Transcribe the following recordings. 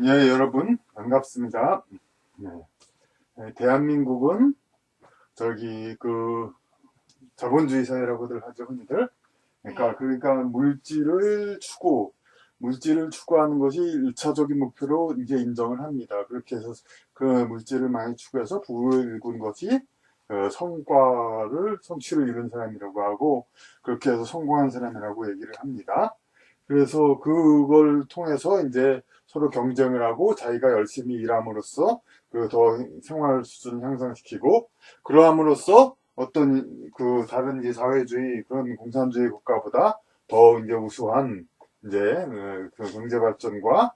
예, 여러분, 반갑습니다. 네. 대한민국은, 자본주의 사회라고들 하죠, 흔히들. 그러니까, 물질을 추구하는 것이 일차적인 목표로 이제 인정을 합니다. 그렇게 해서 그 물질을 많이 추구해서 부를 이룬 것이, 성취를 이룬 사람이라고 하고, 그렇게 해서 성공한 사람이라고 얘기를 합니다. 그래서 그걸 통해서 이제 서로 경쟁을 하고 자기가 열심히 일함으로써 그 더 생활 수준을 향상시키고 그러함으로써 어떤 그 다른 이제 사회주의 그런 공산주의 국가보다 더 이제 우수한 이제 그 경제 발전과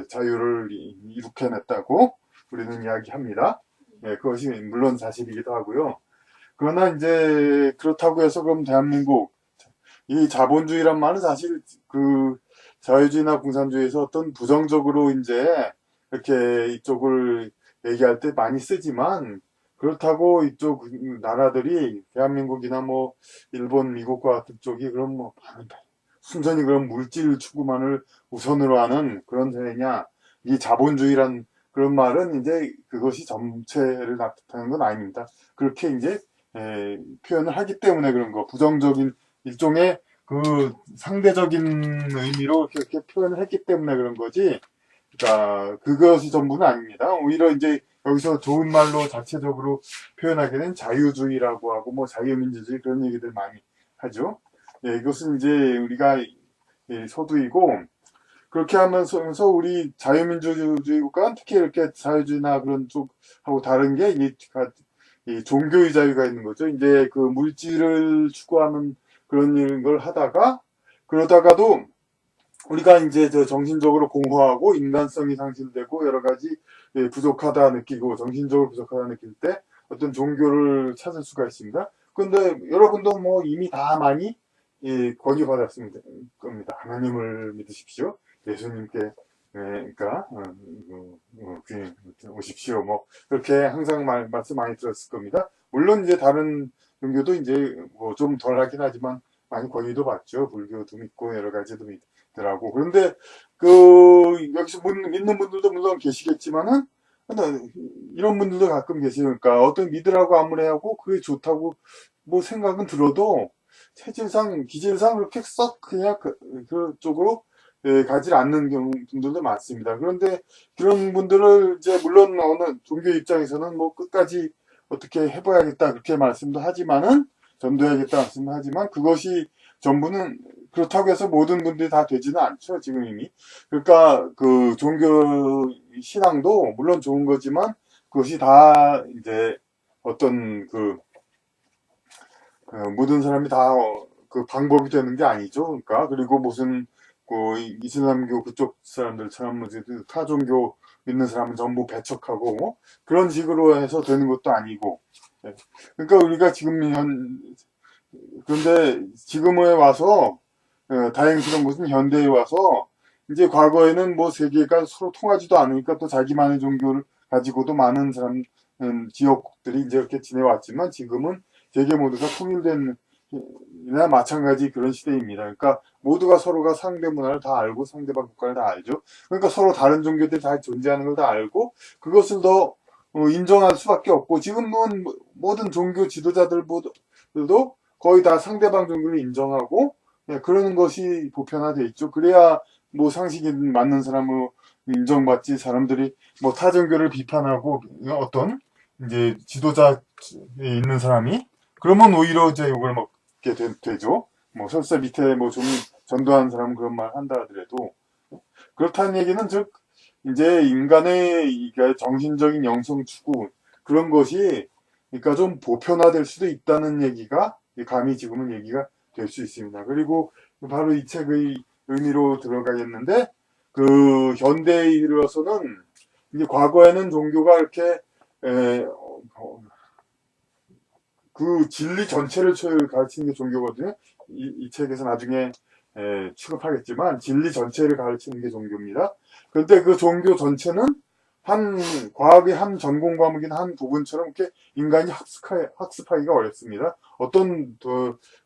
자유를 이룩해냈다고 우리는 이야기합니다. 그것이 물론 사실이기도 하고요. 그러나 이제 그렇다고 해서 그럼 대한민국 이 자본주의란 말은 사실 그 자유주의나 공산주의에서 어떤 부정적으로 이제 이렇게 이쪽을 얘기할 때 많이 쓰지만 그렇다고 이쪽 나라들이 대한민국이나 뭐 일본, 미국과 같은 쪽이 그럼 뭐 순전히 그런 물질 추구만을 우선으로 하는 그런 사회냐? 이 자본주의란 그런 말은 이제 그것이 전체를 나타내는 건 아닙니다. 그렇게 이제 표현을 하기 때문에 그런 거 부정적인 일종의 그 상대적인 의미로 이렇게 표현을 했기 때문에 그런 거지. 그러니까 그것이 전부는 아닙니다. 오히려 이제 여기서 좋은 말로 자체적으로 표현하게 된 자유주의라고 하고 뭐 자유민주주의 그런 얘기들 많이 하죠. 이것은 이제 우리가 서두이고 그렇게 하면서 우리 자유민주주의 국가는 특히 이렇게 자유주의나 그런 쪽하고 다른 게 이 종교의 자유가 있는 거죠. 이제 그 물질을 추구하는 그런 걸 하다가 그러다가도 우리가 이제 저 정신적으로 공허하고 인간성이 상실되고 여러 가지 부족하다 느끼고 정신적으로 부족하다 느낄 때 어떤 종교를 찾을 수가 있습니다. 그런데 여러분도 뭐 이미 다 많이 권유받았을 겁니다. 하나님을 믿으십시오. 예수님께 그러니까 오십시오. 뭐 그렇게 항상 말씀 많이 들었을 겁니다. 물론 이제 다른 종교도 이제 뭐 좀 덜하긴 하지만 많이 권유도 받죠. 불교도 믿고 여러 가지도 믿더라고. 그런데 여기서 믿는 분들도 물론 계시겠지만은 이런 분들도 가끔 계시니까 어떤 믿으라고 아무리 하고 그게 좋다고 뭐 생각은 들어도 기질상 그렇게 썩 그냥 그쪽으로 가지 않는 분들도 많습니다. 그런데 그런 분들을 이제 물론 어느 종교 입장에서는 뭐 끝까지 어떻게 해봐야겠다 그렇게 말씀도 하지만은 전도해야겠다 말씀도 하지만 그것이 전부는 그렇다고 해서 모든 분들이 다 되지는 않죠. 지금 이미. 그러니까 그 종교 신앙도 물론 좋은 거지만 그것이 다 이제 어떤 모든 사람이 다 그 방법이 되는 게 아니죠. 그러니까 그리고 무슨 그 이슬람교 그쪽 사람들처럼 뭐 타종교 믿는 사람은 전부 배척하고 뭐 그런 식으로 해서 되는 것도 아니고. 그러니까 우리가 그런데 지금에 와서 다행스러운 것은 현대에 와서 이제 과거에는 뭐 세계가 서로 통하지도 않으니까 또 자기만의 종교를 가지고도 많은 지역들이 이제 이렇게 지내왔지만 지금은 세계 모두가 통일된 이나 마찬가지 그런 시대입니다. 그러니까 모두가 서로가 상대 문화를 다 알고 상대방 국가를 다 알죠. 그러니까 서로 다른 종교들이 다 존재하는 걸 다 알고 그것을 더 인정할 수밖에 없고 지금은 모든 종교 지도자들도 거의 다 상대방 종교를 인정하고 그러는 것이 보편화돼 있죠. 그래야 뭐 상식이 맞는 사람을 인정받지 사람들이 뭐 타종교를 비판하고 어떤 이제 지도자에 있는 사람이 그러면 오히려 이제 욕을 먹게 되죠. 뭐 설사 밑에 뭐 좀 전도하는 사람은 그런 말 한다 하더라도 그렇다는 얘기는 즉 이제 인간의 정신적인 영성 추구 그런 것이 그러니까 좀 보편화될 수도 있다는 얘기가 감히 지금은 얘기가 될 수 있습니다. 그리고 바로 이 책의 의미로 들어가겠는데 현대에 이르러서는 이제 과거에는 종교가 이렇게 그 진리 전체를 가르치는 게 종교거든요. 이 책에서 나중에 취급하겠지만 진리 전체를 가르치는 게 종교입니다. 그런데 그 종교 전체는 과학의 한 전공 과목인 한 부분처럼 이렇게 인간이 학습하기가 어렵습니다. 어떤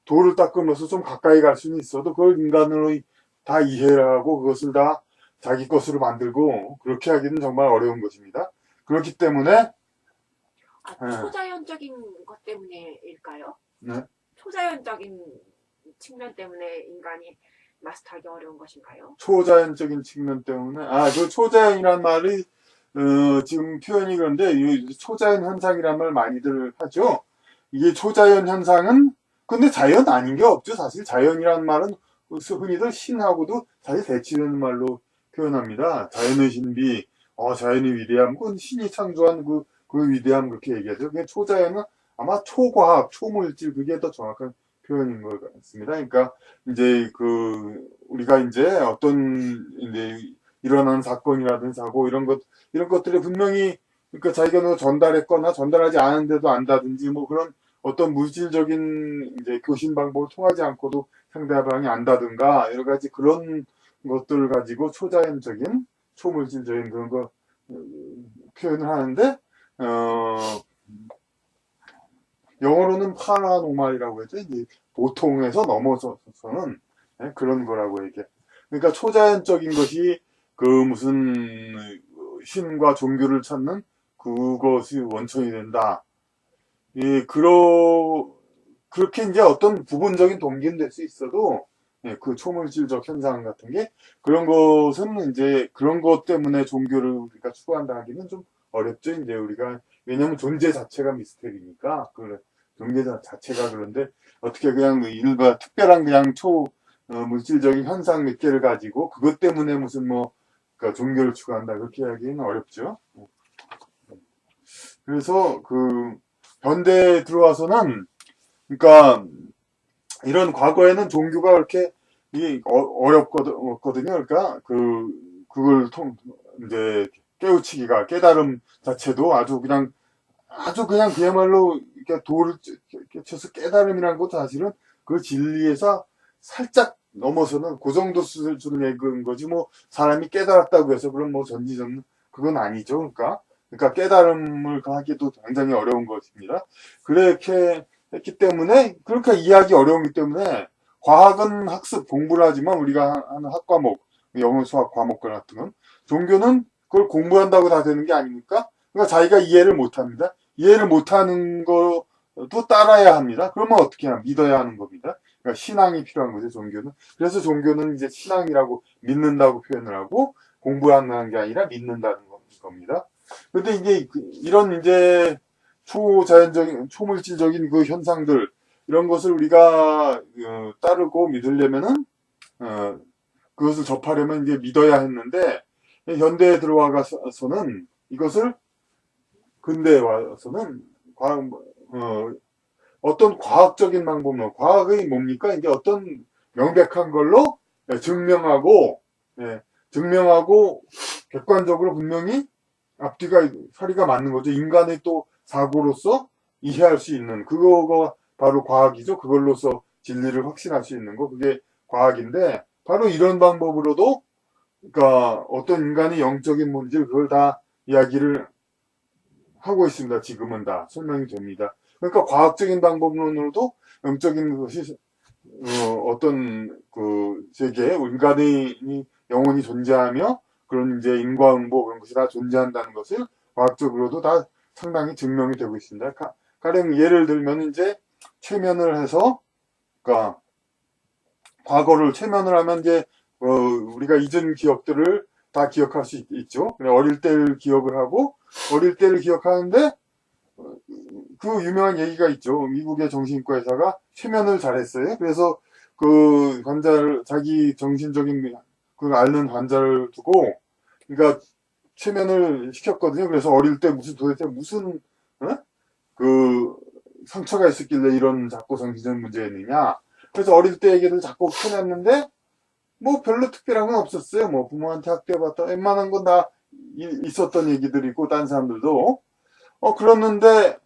돌을 닦으면서 좀 가까이 갈 수는 있어도 그걸 인간으로 다 이해를 하고 그것을 다 자기 것으로 만들고 그렇게 하기는 정말 어려운 것입니다. 그렇기 때문에 초자연적인 것 때문에일까요? 네. 초자연적인 측면 때문에 인간이 마스터하기 어려운 것인가요? 초자연적인 측면 때문에 그 초자연이란 말이 지금 표현이 그런데 이 초자연 현상이란 말 많이들 하죠. 이게 초자연 현상은 근데 자연 아닌 게 없죠. 사실 자연이란 말은 흔히들 신하고도 사실 대치되는 말로 표현합니다. 자연의 신비, 자연의 위대함, 그건 신이 창조한 그 위대함 그렇게 얘기하죠. 그게 초자연은 아마 초과학, 초물질 그게 더 정확한 표현인 것 같습니다. 그러니까 이제 우리가 이제 어떤 이제 일어난 사건이라든지 사고 이런 것들이 분명히 그러니까 자기가 뭐 전달했거나 전달하지 않은데도 안다든지 뭐 그런 어떤 물질적인 이제 교신 방법을 통하지 않고도 상대방이 안다든가 여러 가지 그런 것들을 가지고 초자연적인 초물질적인 그런 거 표현을 하는데 어 영어로는 파라노말이라고 했죠. 이제 보통에서 넘어서서는 그런 거라고 얘기해. 그러니까 초자연적인 것이 무슨 신과 종교를 찾는 그것이 원천이 된다. 예, 그렇게 이제 어떤 부분적인 동기는 될 수 있어도 그 초물질적 현상 같은 게 그런 것은 이제 그런 것 때문에 종교를 우리가 추구한다 하기는 좀 어렵죠. 이제 우리가 왜냐하면 존재 자체가 미스테리니까 존재 자체가 그런데 어떻게 그냥 특별한 그냥 물질적인 현상 몇 개를 가지고 그것 때문에 무슨 그러니까 종교를 추구한다 그렇게 하기는 어렵죠. 그래서 현대에 들어와서는 그러니까 이런 과거에는 종교가 그렇게 어렵거든요. 그러니까 그걸 이제 깨우치기가 깨달음 자체도 아주 그냥 그야말로 이렇게 돌을 쳐서 깨달음이라는 것도 사실은 그 진리에서 살짝 넘어서는 그 정도 수준의 그런 거지 뭐 사람이 깨달았다고 해서 그런 뭐 전지전 그건 아니죠. 그러니까 깨달음을 하기도 굉장히 어려운 것입니다. 그렇게 했기 때문에 그렇게 이해하기 어려우기 때문에 과학은 학습 공부를 하지만 우리가 하는 학과목 영어 수학 과목 같은 건 종교는 그걸 공부한다고 다 되는 게 아닙니까? 그러니까 자기가 이해를 못합니다. 이해를 못하는 것도 따라야 합니다. 그러면 어떻게 해야 믿어야 하는 겁니다. 그러니까 신앙이 필요한 거죠, 종교는. 그래서 종교는 이제 신앙이라고 믿는다고 표현을 하고 공부한다는 게 아니라 믿는다는 겁니다. 근데 이제 이런 이제 초자연적인, 초물질적인 그 현상들, 이런 것을 우리가 따르고 믿으려면은, 그것을 접하려면 이제 믿어야 했는데, 현대에 들어와서는 이것을 근대에 와서는 어떤 과학적인 방법으로 과학이 뭡니까? 이제 어떤 명백한 걸로 증명하고 증명하고 객관적으로 분명히 앞뒤가 서리가 맞는 거죠. 인간의 또 사고로서 이해할 수 있는 그거가 바로 과학이죠. 그걸로서 진리를 확신할 수 있는 거 그게 과학인데 바로 이런 방법으로도 그러니까 어떤 인간의 영적인 문제 그걸 다 이야기를 하고 있습니다. 지금은 다 설명이 됩니다. 그러니까 과학적인 방법론으로도 영적인 것이 어떤 세계에 인간의 영혼이 존재하며 그런 이제 인과응보 그런 것이 다 존재한다는 것을 과학적으로도 다 상당히 증명이 되고 있습니다. 가령 예를 들면 이제 최면을 해서 그러니까 과거를 최면을 하면 이제 우리가 잊은 기억들을 다 기억할 수 있죠. 어릴 때를 기억을 하고 어릴 때를 기억하는데 그 유명한 얘기가 있죠. 미국의 정신과 의사가 최면을 잘했어요. 그래서 그 환자를 자기 정신적인 그 앓는 환자를 두고 그러니까 최면을 시켰거든요. 그래서 어릴 때 도대체 무슨 그 상처가 있었길래 이런 자꾸 정신적 문제가 있느냐. 그래서 어릴 때 얘기를 자꾸 쳐냈는데 뭐 별로 특별한 건 없었어요. 뭐 부모한테 학대받다 웬만한 건 다 있었던 얘기들이고 딴 사람들도 그랬는데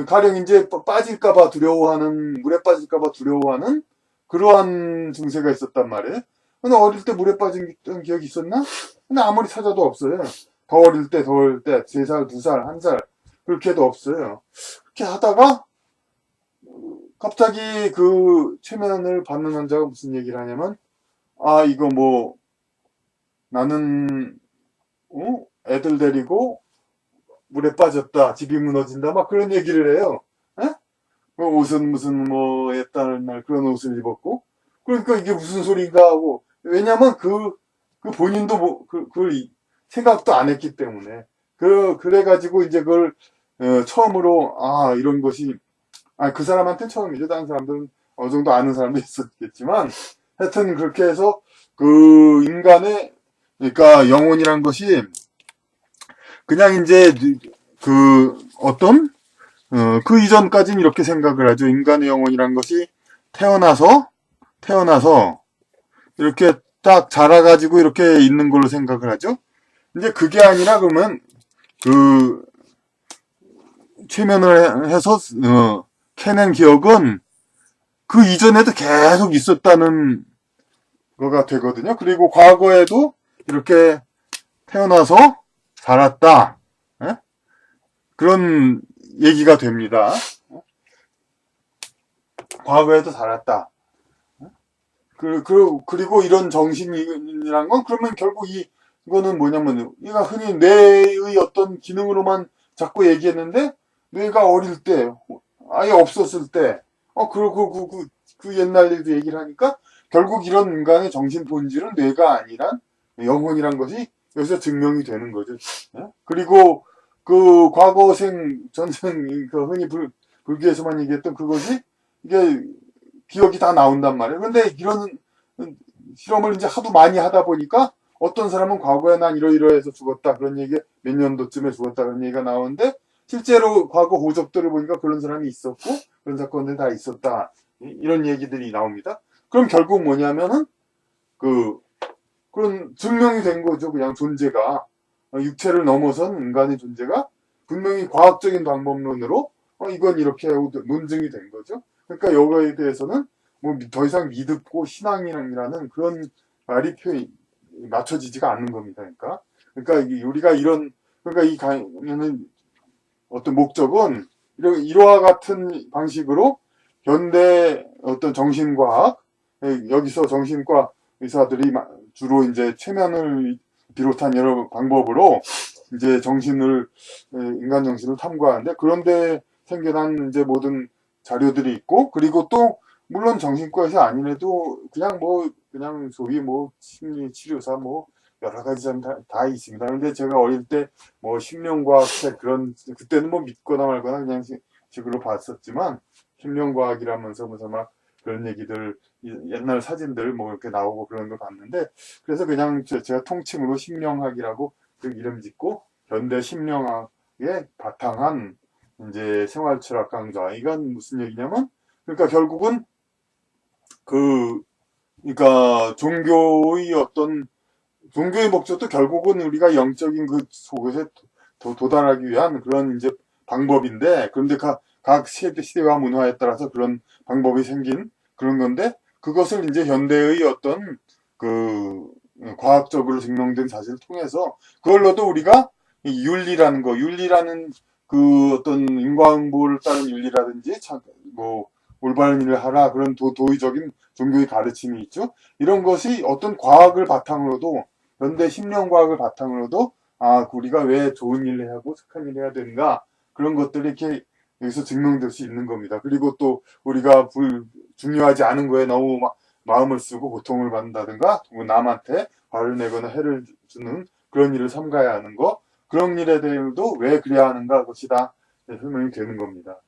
가령 이제 빠질까봐 두려워하는 물에 빠질까봐 두려워하는 그러한 증세가 있었단 말이에요. 근데 어릴 때 물에 빠진 기억이 있었나? 근데 아무리 찾아도 없어요. 더 어릴 때 3살, 2살, 1살 그렇게도 없어요. 그렇게 하다가 갑자기 그 최면을 받는 환자가 무슨 얘기를 하냐면 이거 뭐 나는 애들 데리고 물에 빠졌다, 집이 무너진다, 막 그런 얘기를 해요. 에? 그 옷은 무슨 뭐 옛날 날 그런 옷을 입었고, 그러니까 이게 무슨 소린가 하고, 왜냐면 그 본인도 그걸 생각도 안 했기 때문에. 그래가지고 이제 그걸 처음으로 이런 것이 그 사람한테는 처음이죠. 다른 사람들은 어느 정도 아는 사람도 있었겠지만, 하여튼 그렇게 해서 그 인간의, 그러니까 영혼이란 것이 그냥 이제 그 어떤 그 이전까지는 이렇게 생각을 하죠. 인간의 영혼이란 것이 태어나서 이렇게 딱 자라가지고 이렇게 있는 걸로 생각을 하죠. 이제 그게 아니라 그러면 그 최면을 해서 캐낸 기억은 그 이전에도 계속 있었다는 거가 되거든요. 그리고 과거에도 이렇게 태어나서 자랐다. 예? 그런 얘기가 됩니다. 과거에도 자랐다. 그리고 이런 정신이란 건 그러면 결국 이거는 뭐냐면, 이가 흔히 뇌의 어떤 기능으로만 자꾸 얘기했는데, 뇌가 어릴 때, 아예 없었을 때, 그리고 그 옛날 일도 얘기를 하니까, 결국 이런 인간의 정신 본질은 뇌가 아니란 영혼이란 것이 여기서 증명이 되는 거죠. 예? 그리고 그 과거생 전생, 그 흔히 불교에서만 얘기했던 그것이, 이게 기억이 다 나온단 말이에요. 근데 이런 실험을 이제 하도 많이 하다 보니까 어떤 사람은 과거에 난 이러이러해서 죽었다. 그런 얘기, 몇 년도쯤에 죽었다. 그런 얘기가 나오는데 실제로 과거 호적들을 보니까 그런 사람이 있었고 그런 사건들이 다 있었다. 이런 얘기들이 나옵니다. 그럼 결국 뭐냐면은 그런 증명이 된 거죠. 그냥 존재가. 육체를 넘어선 인간의 존재가 분명히 과학적인 방법론으로 이건 이렇게 논증이 된 거죠. 그러니까 여거에 대해서는 뭐 더 이상 믿고 신앙이라는 그런 말이 맞춰지지가 않는 겁니다. 그러니까 우리가 그러니까 이 강의는 어떤 목적은 이와 같은 방식으로 현대 어떤 정신과학, 여기서 정신과 의사들이 주로 이제 최면을 비롯한 여러 방법으로 이제 인간 정신을 탐구하는데, 그런데 생겨난 이제 모든 자료들이 있고, 그리고 또 물론 정신과에서 아니래도 그냥 소위 심리 치료사 여러 가지 점 다 있습니다. 근데 제가 어릴 때 심령과학 그런, 그때는 믿거나 말거나 그냥 식으로 봤었지만, 심령과학이라면서 무슨 막 그런 얘기들, 옛날 사진들 이렇게 나오고 그런 거 봤는데, 그래서 그냥 제가 통칭으로 심령학이라고 그 이름 짓고, 현대 심령학에 바탕한 이제 생활철학 강좌. 이건 무슨 얘기냐면, 그러니까 결국은 그러니까 종교의 목적도 결국은 우리가 영적인 그 속에 도달하기 위한 그런 이제 방법인데, 그런데 각 시대와 문화에 따라서 그런 방법이 생긴 그런 건데, 그것을 이제 현대의 어떤 과학적으로 증명된 사실을 통해서 그걸로도 우리가 윤리라는 그 어떤 인과응보를 따른 윤리라든지 올바른 일을 하라, 그런 도의적인 종교의 가르침이 있죠. 이런 것이 어떤 과학을 바탕으로도, 현대 심령과학을 바탕으로도 우리가 왜 좋은 일을 해야 하고 착한 일을 해야 되는가, 그런 것들이 이렇게 여기서 증명될 수 있는 겁니다. 그리고 또 우리가 중요하지 않은 거에 너무 마음을 쓰고 고통을 받는다든가, 남한테 화를 내거나 해를 주는 그런 일을 삼가야 하는 거, 그런 일에 대해서도 왜 그래야 하는가, 그것이 다 설명이 되는 겁니다.